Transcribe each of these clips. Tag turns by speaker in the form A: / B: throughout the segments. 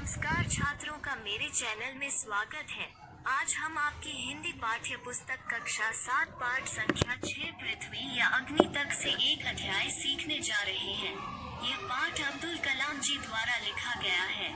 A: नमस्कार छात्रों का मेरे चैनल में स्वागत है। आज हम आपकी हिंदी पाठ्य पुस्तक कक्षा 7 पाठ संख्या 6 पृथ्वी या अग्नि तक से एक अध्याय सीखने जा रहे हैं। यह पाठ अब्दुल कलाम जी द्वारा लिखा गया है।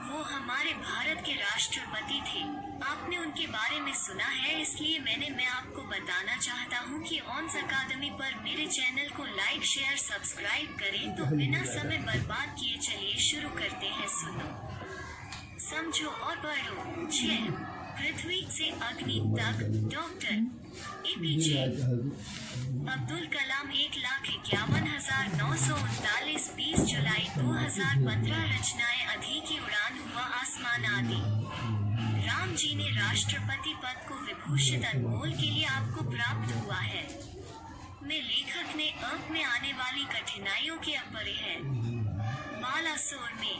A: वो हमारे भारत के राष्ट्रपति थे। आपने उनके बारे में सुना है, इसलिए मैं आपको बताना चाहता हूँ कि ऑन्स अकादमी पर मेरे चैनल को लाइक शेयर सब्सक्राइब करें। तो बिना समय बर्बाद किए चलिए शुरू करते हैं। सुनो, समझो और पढ़ो। 6 पृथ्वी से अग्नि तक। डॉक्टर APJ अब्दुल कलाम 1,51,939 20 जुलाई 2015 रचनाएं अधि की उड़ान हुआ आसमान आदि। राम जी ने राष्ट्रपति पद को विभूषित अनमोल के लिए आपको प्राप्त हुआ है। में लेखक ने अब में आने वाली कठिनाइयों के अपरे है। बालासोर में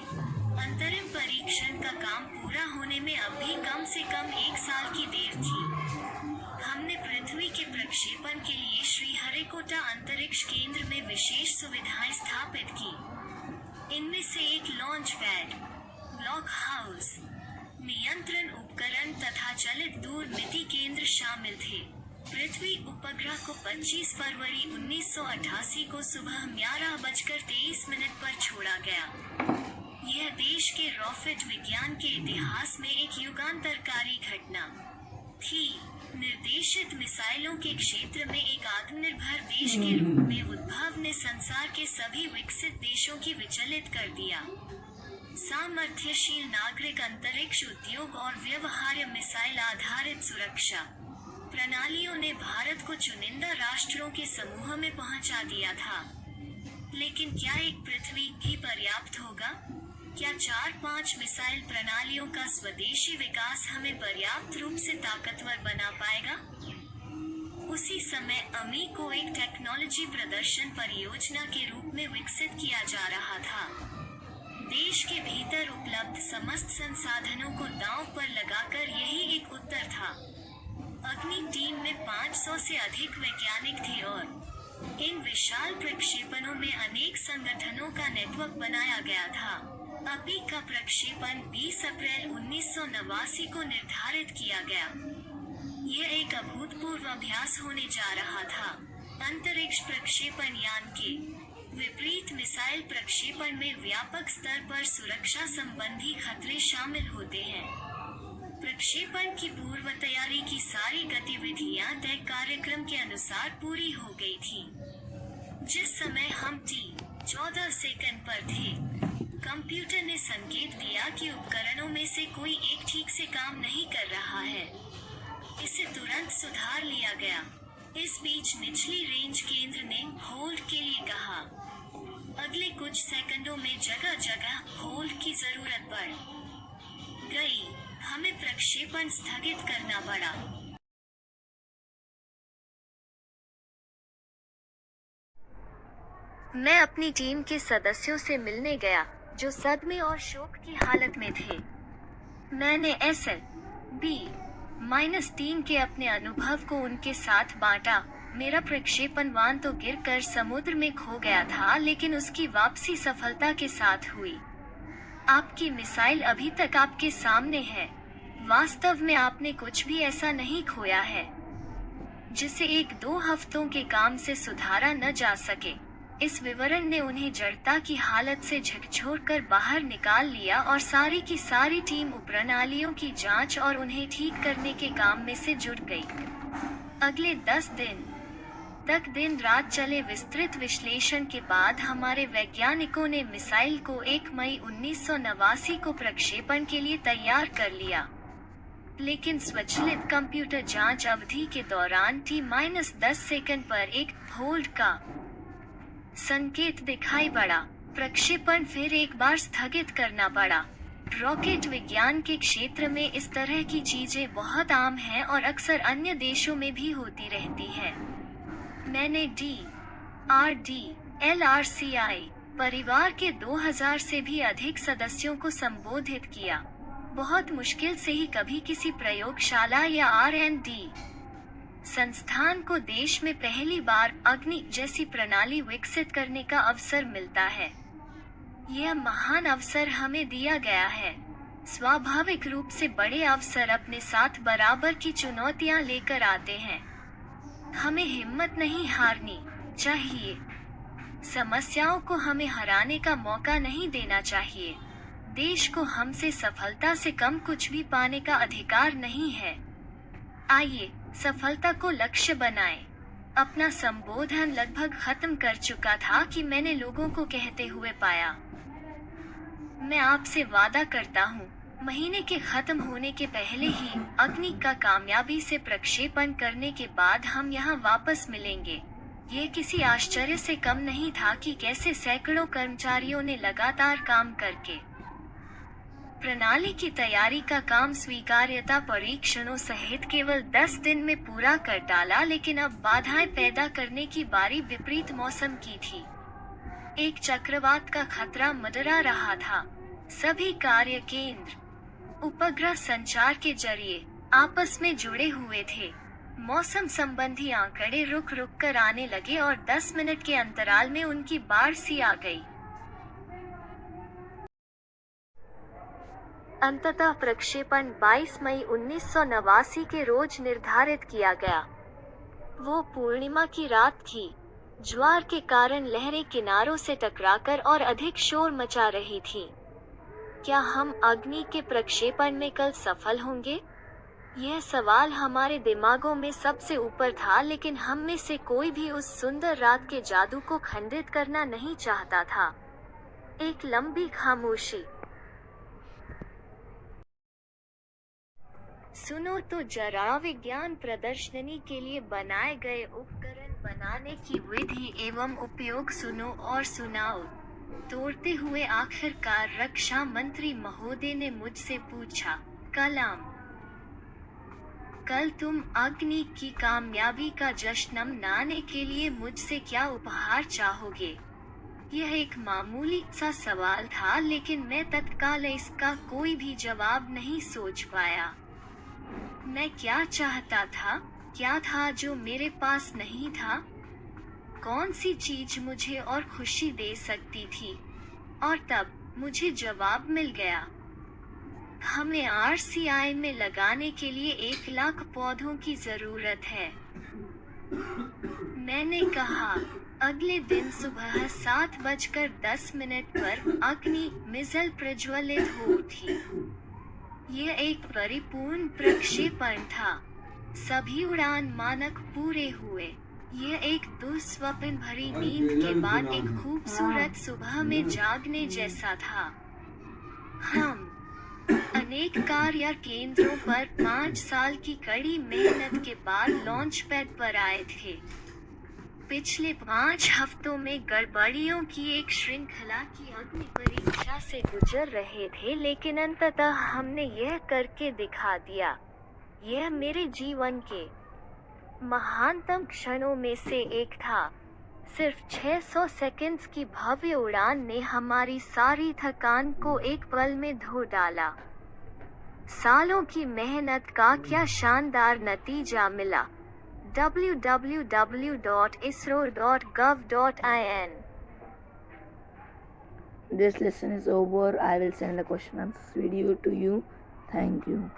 A: अंतरिम परीक्षण का काम पूरा होने में अभी कम से कम 1 साल की देर थी। हमने पृथ्वी के प्रक्षेपण के लिए श्रीहरिकोटा अंतरिक्ष केंद्र में विशेष सुविधाएं स्थापित की। इनमें से एक लॉन्च पैड, ब्लॉक हाउस, नियंत्रण उपकरण तथा चलित दूरमिति केंद्र शामिल थे। पृथ्वी उपग्रह को 25 फरवरी 1988 को सुबह 11:23 पर छोड़ा गया। यह देश के रॉकेट विज्ञान के इतिहास में एक युगांतरकारी घटना थी। निर्देशित मिसाइलों के क्षेत्र में एक आत्मनिर्भर देश के रूप में उद्भव ने संसार के सभी विकसित देशों की विचलित कर दिया। सामर्थ्यशील नागरिक अंतरिक्ष उद्योग और व्यवहार्य मिसाइल आधारित सुरक्षा प्रणालियों ने भारत को चुनिंदा राष्ट्रों के समूह में पहुंचा दिया था। लेकिन क्या एक पृथ्वी ही पर्याप्त होगा? क्या 4-5 मिसाइल प्रणालियों का स्वदेशी विकास हमें पर्याप्त रूप से ताकतवर बना पाएगा? उसी समय अमी को एक टेक्नोलॉजी प्रदर्शन परियोजना के रूप में विकसित किया जा रहा था। देश के भीतर उपलब्ध समस्त संसाधनों को दांव पर लगाकर यही एक उत्तर था। अग्नि टीम में 500 से अधिक वैज्ञानिक थे और इन विशाल प्रक्षेपणों में अनेक संगठनों का नेटवर्क बनाया गया था। अभी का प्रक्षेपण 20 अप्रैल 1989 को निर्धारित किया गया। यह एक अभूतपूर्व अभ्यास होने जा रहा था। अंतरिक्ष प्रक्षेपण यान के विपरीत मिसाइल प्रक्षेपण में व्यापक स्तर पर सुरक्षा संबंधी खतरे शामिल होते हैं। प्रक्षेपण की पूर्व तैयारी की सारी गतिविधियां तय कार्यक्रम के अनुसार पूरी हो गई थी। जिस समय हम T14 सेकंड पर थे, कंप्यूटर ने संकेत दिया कि उपकरणों में से कोई एक ठीक से काम नहीं कर रहा है। इसे तुरंत सुधार लिया गया। इस बीच निचली रेंज केंद्र ने होल्ड के लिए कहा। अगले कुछ सेकंडों में जगह जगह होल्ड की जरूरत पड़ गई। हमें प्रक्षेपण स्थगित करना पड़ा। मैं अपनी टीम के सदस्यों से मिलने गया, जो सदमे और शोक की हालत में थे। मैंने SLB-3 के अपने अनुभव को उनके साथ बांटा। मेरा प्रक्षेपण वाहन तो गिरकर समुद्र में खो गया था, लेकिन उसकी वापसी सफलता के साथ हुई। आपकी मिसाइल अभी तक आपके सामने है। वास्तव में आपने कुछ भी ऐसा नहीं खोया है जिसे 1-2 हफ्तों के काम से सुधारा न जा सके। इस विवरण ने उन्हें जड़ता की हालत से झकझोरकर बाहर निकाल लिया और सारी की सारी टीम उपप्रणालियों की जांच और उन्हें ठीक करने के काम में से जुट गई। अगले 10 दिन तक दिन रात चले विस्तृत विश्लेषण के बाद हमारे वैज्ञानिकों ने मिसाइल को 1 मई 1989 को प्रक्षेपण के लिए तैयार कर लिया। लेकिन स्वचालित कंप्यूटर जांच अवधि के दौरान T-10 सेकंड पर एक होल्ड का संकेत दिखाई पड़ा। प्रक्षेपण फिर एक बार स्थगित करना पड़ा। रॉकेट विज्ञान के क्षेत्र में इस तरह की चीजें बहुत आम हैं और अक्सर अन्य देशों में भी होती रहती हैं। मैंने DRDLRCI परिवार के 2000 से भी अधिक सदस्यों को संबोधित किया। बहुत मुश्किल से ही कभी किसी प्रयोगशाला या R&D संस्थान को देश में पहली बार अग्नि जैसी प्रणाली विकसित करने का अवसर मिलता है। यह महान अवसर हमें दिया गया है। स्वाभाविक रूप से बड़े अवसर अपने साथ बराबर की चुनौतियां लेकर आते हैं। हमें हिम्मत नहीं हारनी चाहिए। समस्याओं को हमें हराने का मौका नहीं देना चाहिए। देश को हमसे सफलता से कम कुछ भी पाने का अधिकार नहीं है। आइए सफलता को लक्ष्य बनाएं। अपना संबोधन लगभग खत्म कर चुका था कि मैंने लोगों को कहते हुए पाया, मैं आपसे वादा करता हूँ, महीने के खत्म होने के पहले ही अग्नि का कामयाबी से प्रक्षेपण करने के बाद हम यहाँ वापस मिलेंगे। ये किसी आश्चर्य से कम नहीं था कि कैसे सैकड़ों कर्मचारियों ने लगातार काम करके प्रणाली की तैयारी का काम स्वीकार्यता परीक्षणों सहित केवल 10 दिन में पूरा कर डाला। लेकिन अब बाधाएं पैदा करने की बारी विपरीत मौसम की थी। एक चक्रवात का खतरा मंडरा रहा था। सभी कार्य केंद्र उपग्रह संचार के जरिए आपस में जुड़े हुए थे। मौसम संबंधी आंकड़े रुक रुक कर आने लगे और 10 मिनट के अंतराल में उनकी बाढ़ सी आ गई। अंततः प्रक्षेपण 22 मई 1989 के रोज निर्धारित किया गया। वो पूर्णिमा की रात थी। ज्वार के कारण लहरें किनारों से टकराकर और अधिक शोर मचा रही थी। क्या हम अग्नि के प्रक्षेपण में कल सफल होंगे? यह सवाल हमारे दिमागों में सबसे ऊपर था, लेकिन हम में से कोई भी उस सुंदर रात के जादू को खंडित करना नहीं चाहता था। एक लंबी खामोशी। सुनो तो जरा, विज्ञान प्रदर्शनी के लिए बनाए गए उपकरण बनाने की विधि एवं उपयोग सुनो और सुनाओ। तोड़ते हुए आखिरकार रक्षा मंत्री महोदय ने मुझसे पूछा, कलाम, कल तुम अग्नि की कामयाबी का जश्न मनाने के लिए मुझसे क्या उपहार चाहोगे? यह एक मामूली सा सवाल था, लेकिन मैं तत्काल इसका कोई भी जवाब नहीं सोच पाया। मैं क्या चाहता था? क्या था जो मेरे पास नहीं था? कौन सी चीज मुझे और खुशी दे सकती थी? और तब मुझे जवाब मिल गया। हमें RCI में लगाने के लिए 1 लाख पौधों की जरूरत है। मैंने कहा। अगले दिन सुबह 7:10 पर अग्नि मिसाइल प्रज्वलित हो उठी। यह एक परिपूर्ण प्रक्षेपण था। सभी उड़ान मानक पूरे हुए। यह एक दुस्वप्न भरी नींद के बाद एक खूबसूरत सुबह में जागने जैसा था। हम अनेक कार्य केंद्रों पर 5 साल की कड़ी मेहनत के बाद लॉन्च पैड पर आए थे। पिछले 5 हफ्तों में गड़बड़ियों की एक श्रृंखला की अग्नि परीक्षा से गुजर रहे थे, लेकिन अंततः हमने यह करके दिखा दिया। यह मेरे जीवन के महानतम क्षणों में से एक था। सिर्फ 600 सेकंड्स की भव्य उड़ान ने हमारी सारी थकान को एक पल में धो डाला। सालों की मेहनत का क्या शानदार नतीजा मिला। www.isro.gov.in
B: This lesson is over. I will send the question answers video to you. Thank you.